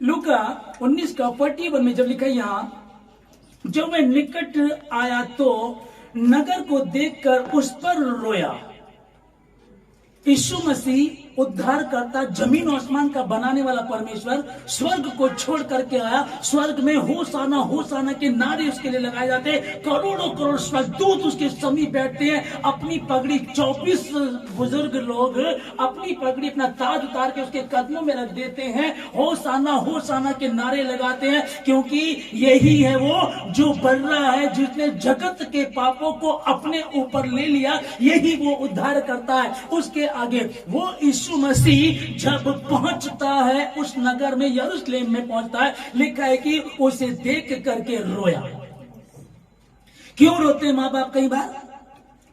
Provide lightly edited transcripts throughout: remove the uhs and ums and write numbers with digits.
लूका 19:41 में जब लिखा यहां, जब मैं निकट आया तो नगर को देखकर उस पर रोया। यीशु मसीह उद्धार करता, जमीन और आसमान का बनाने वाला परमेश्वर स्वर्ग को छोड़ करके आया। स्वर्ग में होशाना होशाना के नारे उसके लिए लगाए जाते हैं। करोड़ों करोड़ स्वर्गदूत उसके समीप बैठते हैं। अपनी पगड़ी 24 बुजुर्ग लोग अपनी पगड़ी, अपना ताज उतार के उसके कदमों में रख देते हैं। होशाना होशाना के नारे लगाते हैं, क्योंकि यही है वो जो बढ़ रहा है, जिसने जगत के पापों को अपने ऊपर ले लिया। यही वो उद्धार करता है। उसके आगे वो यीशु मसीह जब पहुंचता है उस नगर में, यरूशलेम में पहुंचता है, लिखा है कि उसे देख करके रोया। क्यों रोते माँ बाप?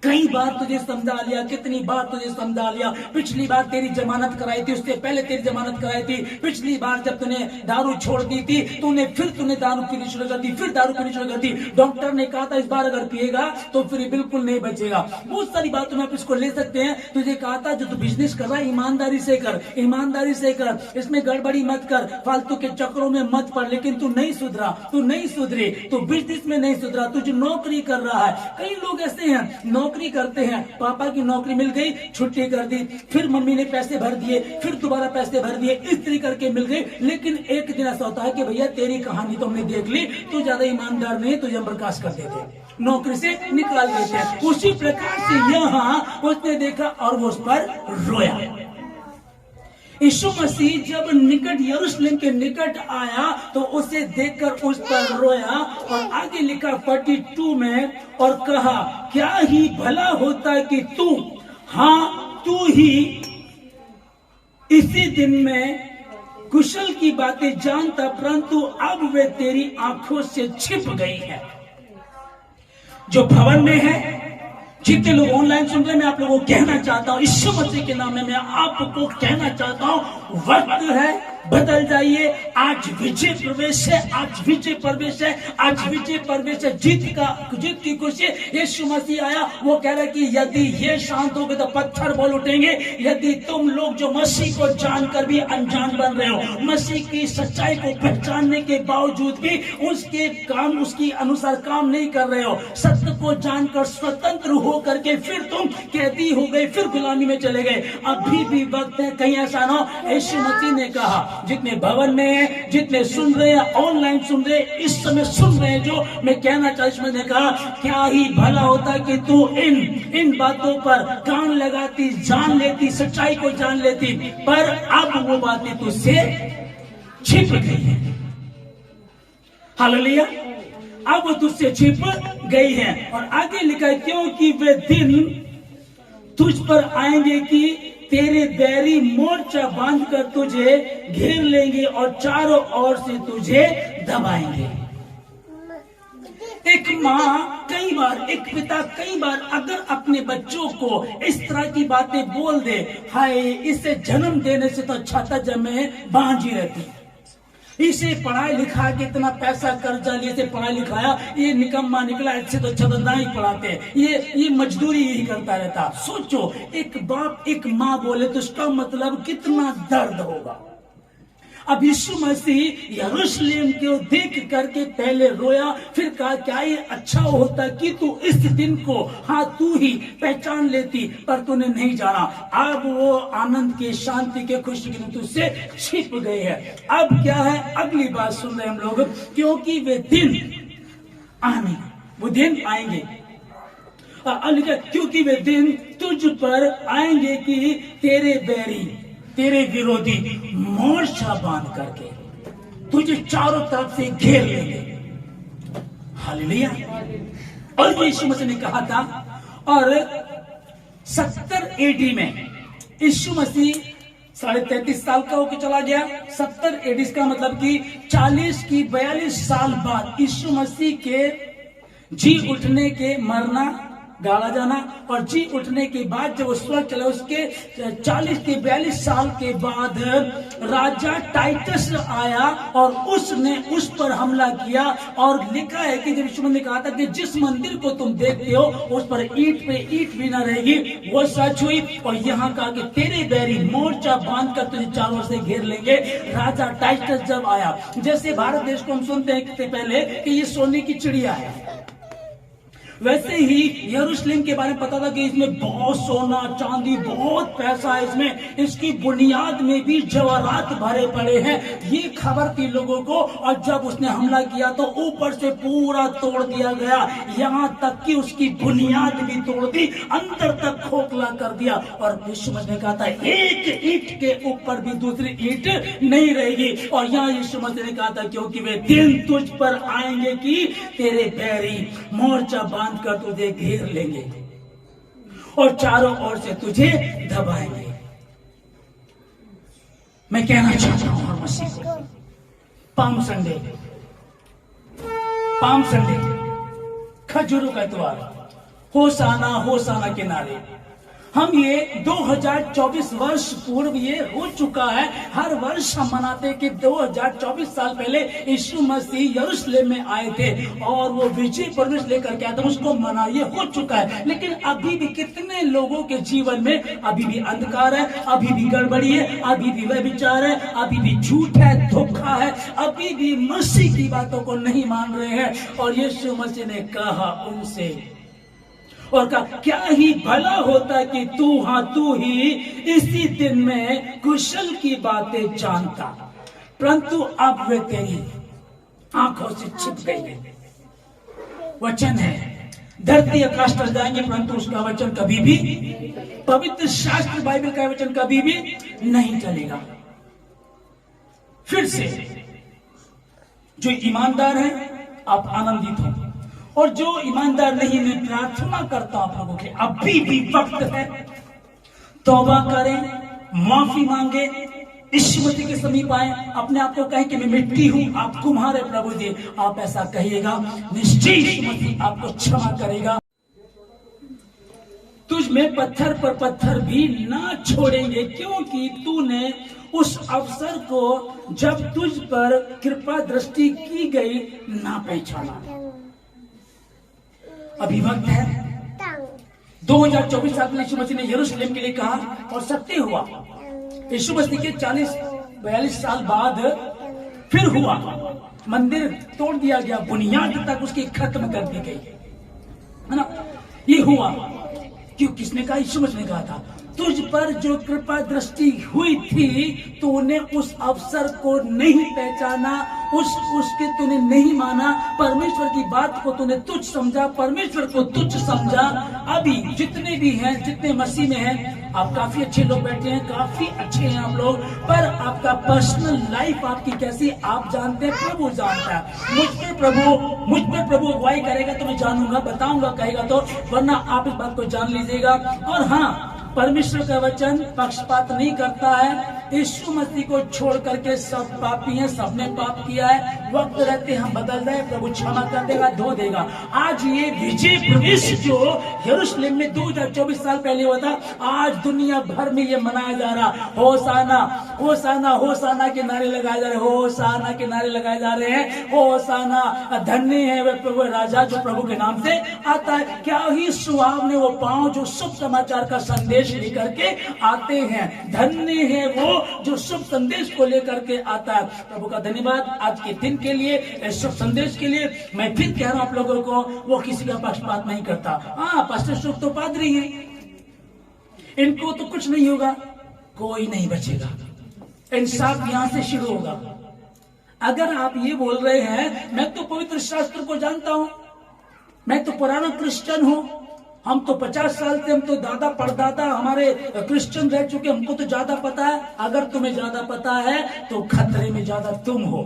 कई बार तुझे समझा लिया, कितनी बार तुझे समझा लिया। पिछली बार तेरी जमानत कराई थी, उससे पहले तेरी जमानत कराई थी। पिछली बार जब तूने दारू छोड़ दी थी, तूने दारू पीनी शुरू कर दी, फिर दारू पीनी शुरू कर दी। डॉक्टर ने कहा था इस बार अगर पिएगा तो फिर बिल्कुल नहीं बचेगा। बहुत सारी बातों में आप इसको ले सकते हैं। तुझे कहा था जो तू बिजनेस कर रहा है ईमानदारी से कर, ईमानदारी से कर, इसमें गड़बड़ी मत कर, फालतू के चक्रों में मत पड़। लेकिन तू नहीं सुधरा, तू नहीं सुधरे, तू बिजनेस में नहीं सुधरा, तू जो नौकरी कर रहा है। कई लोग ऐसे हैं, नौकरी करते हैं, पापा की नौकरी मिल गई, छुट्टी कर दी, फिर मम्मी ने पैसे भर दिए, फिर दोबारा पैसे भर दिए, इस तरीके करके मिल गई। लेकिन एक दिन ऐसा होता है कि भैया तेरी कहानी तो हमने देख ली, तू ज्यादा ईमानदार नहीं, तुझे हम बर्खास्त कर देते, नौकरी से निकाल देते हैं। उसी प्रकार से यहाँ उसने देखा और वो उस पर रोया। यीशु मसीह जब निकट, यरूशलेम के निकट आया तो उसे देखकर उस पर रोया। और आगे लिखा 42 में, और कहा क्या ही भला होता कि तू, हाँ तू ही इसी दिन में कुशल की बातें जानता, परंतु अब वे तेरी आंखों से छिप गई है। जो भवन में है, जितने लोग ऑनलाइन सुन रहे हैं, मैं आप लोगों को कहना चाहता हूं, यीशु मसीह के नाम में मैं आपको कहना चाहता हूं, वक्त है, बदल जाइए। आज विजय प्रवेश है, आज विजय प्रवेश है, आज विजय प्रवेश है। जीत की खुशी। यीशु मसीह आया, वो कह रहा है कि यदि ये शांत हो गए तो पत्थर बोल उठेंगे। यदि तुम लोग जो मसीह को जानकर भी अनजान बन रहे हो, मसीह की सच्चाई को पहचानने के बावजूद भी उसके काम, उसकी अनुसार काम नहीं कर रहे हो, सत्य को जानकर स्वतंत्र हो करके फिर तुम कैदी हो गए, फिर गुलामी में चले गए, अभी भी वक्त है, कहीं ऐसा ना हो। यीशु मसीह ने कहा, जितने भवन में हैं, जितने सुन रहे हैं, ऑनलाइन सुन रहे हैं, इस समय सुन रहे हैं, जो मैं कहना चाहता हूं, मैंने कहा क्या ही भला होता कि तू इन बातों पर कान लगाती, जान लेती, सच्चाई को जान लेती, पर अब वो बातें तुझसे छिप गई है। हालेलुया, अब वो तुझसे छिप गई है। और आगे लिखा है, क्योंकि वे दिन तुझ पर आएंगे कि तेरे बैरी मोर्चा बांधकर तुझे घेर लेंगे और चारों ओर से तुझे दबाएंगे। एक माँ कई बार, एक पिता कई बार अगर अपने बच्चों को इस तरह की बातें बोल दे, हाय इसे जन्म देने से तो अच्छा था जब मैं बांझी रहती, इसे पढ़ाई लिखा के इतना पैसा कर्जा लिए से पढ़ाई लिखाया, ये निकम्मा निकला, इससे तो अच्छा ना ही पढ़ाते, ये मजदूरी यही करता रहता। सोचो, एक बाप एक माँ बोले तो उसका मतलब कितना दर्द होगा। अब यीशु मसीह यरूशलेम को देख करके पहले रोया, फिर कहा क्या ये अच्छा होता कि तू इस दिन को, हाँ तू ही पहचान लेती, पर तूने नहीं जाना। अब वो आनंद के, शांति के, खुशी के तुझसे छिप गए हैं। अब क्या है, अगली बात सुन रहे हम लोग, क्योंकि वे दिन आने, वो दिन आएंगे, क्योंकि वे दिन तुझ पर आएंगे कि तेरे बैरी, तेरे विरोधी मोर्चा बांध करके तुझे चारों तरफ से घेर लेंगे। हालेलुया। और यीशु मसीह ने कहा था, और 70 AD में यीशु मसीह 33.5 साल का होकर चला गया। 70 AD का मतलब कि 42 साल बाद यीशु मसीह के जी उठने के, मरना गाड़ा जाना। और जी उठने के बाद जब वो स्वर्ग चले, उसके 42 साल के बाद राजा टाइटस आया और उसने उस पर हमला किया। और लिखा है कि जब यीशु ने कहा था कि जिस मंदिर को तुम देखते हो उस पर ईंट पे ईंट भी ना रहेगी, वो सच हुई। और यहाँ कहा कि तेरे बैरी मोर्चा बांध कर तुझे चारों ओर से घेर लेंगे। राजा टाइटस जब आया, जैसे भारत देश को हम सुनते हैं कितने पहले कि ये सोने की चिड़िया है, वैसे ही यरूशलेम के बारे में पता था कि इसमें बहुत सोना चांदी बहुत पैसा है, इसमें इसकी बुनियाद में भी जवाहरात भरे पड़े हैं, ये खबर थी लोगों को। और जब उसने हमला किया तो ऊपर से पूरा तोड़ दिया गया, यहां तक कि उसकी बुनियाद भी तोड़ दी, अंदर तक खोखला कर दिया। और यीशु मसीह ने कहा था एक ईंट के ऊपर भी दूसरी ईंट नहीं रहेगी। और यहाँ यीशु मसीह ने कहा था क्योंकि वे दिन तुझ पर आएंगे कि तेरे बैरी मोर्चा कर तुझे घेर लेंगे और चारों ओर से तुझे दबाएंगे। मैं कहना चाहता हूं हर मसीह को, पाम संडे खजूरों का त्योहार, होसाना के नारे, हम ये 2024 वर्ष पूर्व ये हो चुका है। हर वर्ष हम मनाते कि 2024 साल पहले यीशु मसीह यरूशलेम में आए थे और वो विजय परमेश लेकर के आए थे, उसको मना ये हो चुका है। लेकिन अभी भी कितने लोगों के जीवन में अभी भी अंधकार है, अभी भी गड़बड़ी है, अभी भी व्यभिचार है, अभी भी झूठ है, धोखा है, अभी भी मसीह की बातों को नहीं मान रहे हैं। और यीशु मसीह ने कहा उनसे और कहा क्या ही भला होता कि तू ही इसी दिन में कुशल की बातें जानता, परंतु अब वे तेरी आंखों से छिप गई है। वचन है धरती आकाश टल जाएंगे परंतु उसका वचन कभी भी, पवित्र शास्त्र बाइबल का वचन कभी भी नहीं चलेगा। फिर से जो ईमानदार है आप आनंदित हो, और जो ईमानदार नहीं, मैं प्रार्थना करता हूं प्रभु के अभी भी वक्त है, तौबा करें, माफी मांगे, यीशु मसीह के समीप आए, अपने आप को कहें कि मैं मिट्टी हूं, आप कुम्हार है प्रभु जी, आप ऐसा कहिएगा, निश्चय यीशु मसीह आपको क्षमा करेगा। तुझ में पत्थर पर पत्थर भी ना छोड़ेंगे, क्योंकि तूने उस अवसर को जब तुझ पर कृपा दृष्टि की गई ना पहचाना। अभी वक्त है, 2024 साल में यीशु मसीह ने यरूशलेम के लिए कहा और सत्य हुआ। यीशु मसीह के 42 साल बाद फिर हुआ, मंदिर तोड़ दिया गया, बुनियाद तक उसकी खत्म कर दी गई, है ना। ये हुआ क्यों? किसने कहा? यीशु मसीह ने कहा था तुझ पर जो कृपा दृष्टि हुई थी, तूने उस अवसर को नहीं पहचाना, उसके तूने नहीं माना, परमेश्वर की बात को तूने तुच्छ समझा, परमेश्वर को तुच्छ समझा। अभी जितने भी हैं, जितने मसीह में हैं, आप काफी अच्छे लोग बैठे हैं, काफी अच्छे हैं आप लोग, पर आपका पर्सनल लाइफ आपकी कैसी आप जानते हैं, प्रभु जानता है। मुझ पे प्रभु अगुवाई करेगा तो मैं जानूंगा, बताऊंगा कहेगा तो, वरना आप इस बात को जान लीजिएगा। और हाँ, परमेश्वर का वचन पक्षपात नहीं करता है। यीशु मसीह को छोड़ करके सब पापी हैं, सबने पाप किया है। वक्त रहते हम बदल रहे, प्रभु क्षमा कर देगा, धो देगा। आज ये विजय प्रवेश जो यरूशलेम में 2024 साल पहले हुआ था, आज दुनिया भर में ये मनाया जा रहा। होसाना होसाना होसाना के नारे लगाए जा रहे, होसाना के नारे लगाए जा रहे हैं। होसाना, धन्य है वह प्रभु राजा जो प्रभु के नाम से आता है। क्या ही सुहावने वो पांव जो शुभ समाचार का संदेश लेकर के आते हैं। धन्य है वो जो शुभ संदेश को लेकर के आता है। प्रभु का धन्यवाद आज के दिन के लिए, शुभ संदेश के लिए। मैं फिर कह रहा हूं आप लोगों को, वो किसी का पक्षपात नहीं करता। हाँ, पास्टर शुभ तो पादरी हैं, इनको तो कुछ नहीं होगा, कोई नहीं बचेगा। इंसाफ यहां से शुरू होगा। अगर आप ये बोल रहे हैं मैं तो पवित्र शास्त्र को जानता हूं, मैं तो पुराना क्रिश्चियन हूं, हम तो 50 साल से, हम तो दादा परदादा हमारे क्रिश्चियन रह चुके, हमको तो ज्यादा पता है। अगर तुम्हें ज्यादा पता है तो खतरे में ज्यादा तुम हो,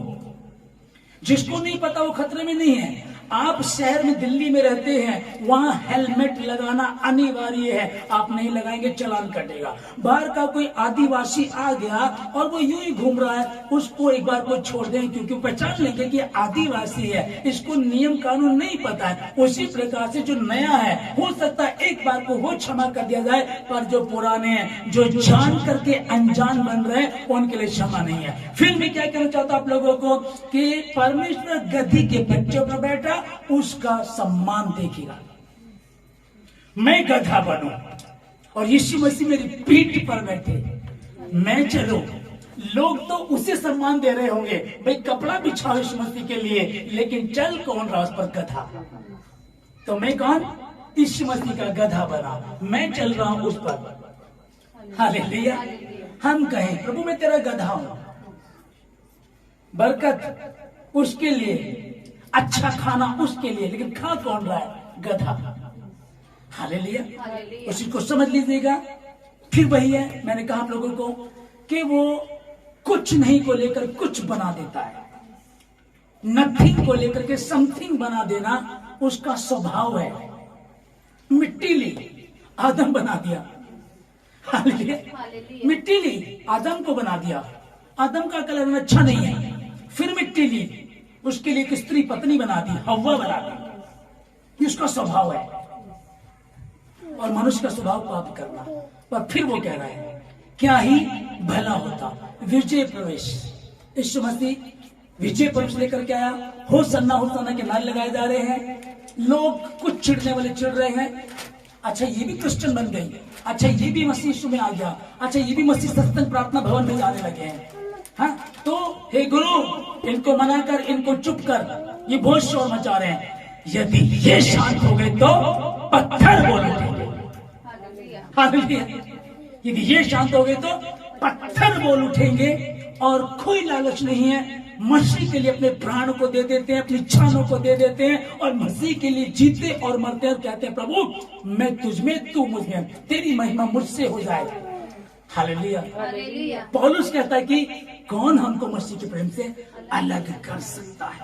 जिसको नहीं पता वो खतरे में नहीं है। आप शहर में दिल्ली में रहते हैं, वहां हेलमेट लगाना अनिवार्य है। आप नहीं लगाएंगे चालान कटेगा। बाहर का कोई आदिवासी आ गया और वो यूं ही घूम रहा है, उसको एक बार को छोड़ दें, क्योंकि पहचान लेंगे कि आदिवासी है, इसको नियम कानून नहीं पता है। उसी प्रकार से जो नया है, हो सकता है एक बार को वो क्षमा कर दिया जाए, पर जो पुराने हैं, जो जान करके अनजान बन रहे हैं, उनके लिए क्षमा नहीं है। फिर मैं क्या कहना चाहता हूं आप लोगों को कि परमेश्वर गधी के बच्चों पर बैठा, उसका सम्मान देखेगा। मैं गधा बनूं और यीशु मसीह मेरी पीठ पर बैठे, मैं चलूं, लोग तो उसे सम्मान दे रहे होंगे, भाई कपड़ा बिछाओ यीशु मसीह के लिए, लेकिन चल कौन रहा उस पर? गधा। तो मैं कौन? यीशु मसीह का गधा बना, मैं चल रहा हूं उस पर। हालेलुया। हम कहें प्रभु मैं तेरा गधा हूं, बरकत उसके लिए, अच्छा खाना उसके लिए, लेकिन खा कौन रहा है? गधा। हालेलुया। उसी को समझ लीजिएगा। फिर वही है, मैंने कहा आप लोगों को कि वो कुछ नहीं को लेकर कुछ बना देता है, नथिंग को लेकर के समथिंग बना देना उसका स्वभाव है। मिट्टी ली, आदम बना दिया। हालेलुया। मिट्टी ली, आदम को बना दिया। आदम का कलर अच्छा नहीं है, फिर मिट्टी ली, उसके लिए एक स्त्री पत्नी बना दी, हव्वा बना दी। उसका स्वभाव है, और मनुष्य का स्वभाव पाप करना। पर फिर वो कह रहा है क्या ही भला होता विजय प्रवेश। यीशु मसीह विजय प्रवेश लेकर के आया। होसन्ना के नारे लगाए जा रहे हैं, लोग कुछ चिढ़ने वाले चिढ़ रहे हैं। अच्छा ये भी क्रिश्चियन बन गई, अच्छा ये भी मसीह यीशु में आ गया, अच्छा ये भी मसीह सत्संग प्रार्थना भवन में जाने लगे हैं। हाँ, तो हे गुरु इनको मनाकर, इनको चुप कर, ये बहुत शोर मचा रहे हैं। यदि ये शांत हो गए तो पत्थर बोल उठेंगे। यदि ये शांत हो गए तो पत्थर बोल उठेंगे। और कोई लालच नहीं है, मसीह के लिए अपने प्राण को दे देते हैं, अपनी जानों को दे देते हैं, और मसीह के लिए जीते और मरते हैं और कहते हैं प्रभु मैं तुझ में, तू मुझ में, तेरी महिमा मुझसे हो जाए। हालेलुया। पौलुस कहता है कि कौन हमको मसीह के प्रेम से अलग कर सकता है?